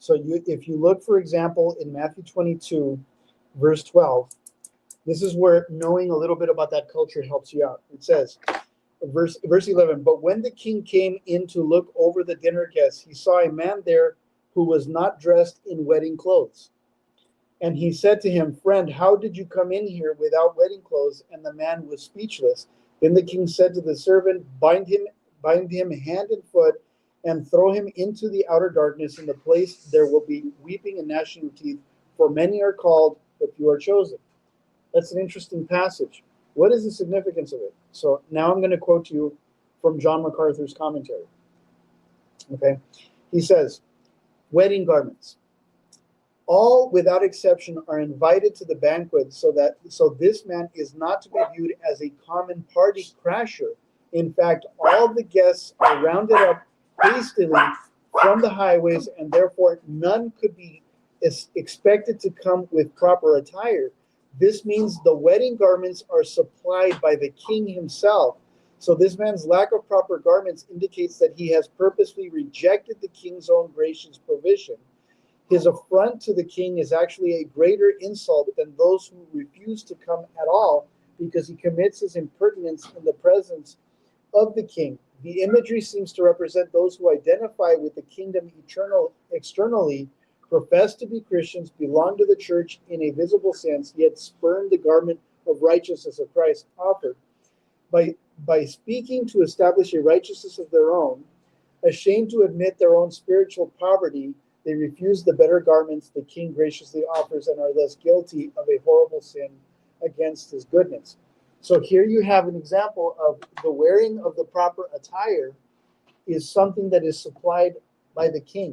So if you look, for example, in Matthew 22, verse 12, this is where knowing a little bit about that culture helps you out. It says, verse 11, but when the king came in to look over the dinner guests, he saw a man there who was not dressed in wedding clothes. And he said to him, friend, how did you come in here without wedding clothes? And the man was speechless. Then the king said to the servant, bind him hand and foot, and throw him into the outer darkness. In the place there will be weeping and gnashing of teeth, for many are called, but few are chosen. That's an interesting passage. What is the significance of it? So now I'm going to quote you from John MacArthur's commentary. Okay, he says, wedding garments. All, without exception, are invited to the banquet, so this man is not to be viewed as a common party crasher. In fact, all the guests are rounded up hastily from the highways, and therefore none could be expected to come with proper attire. This means the wedding garments are supplied by the king himself. So this man's lack of proper garments indicates that he has purposely rejected the king's own gracious provision. His affront to the king is actually a greater insult than those who refuse to come at all, because he commits his impertinence in the presence of the king. The imagery seems to represent those who identify with the kingdom externally, profess to be Christians, belong to the church in a visible sense, yet spurn the garment of righteousness of Christ offered. By speaking to establish a righteousness of their own, ashamed to admit their own spiritual poverty, they refuse the better garments the king graciously offers and are thus guilty of a horrible sin against his goodness. So here you have an example of the wearing of the proper attire is something that is supplied by the king.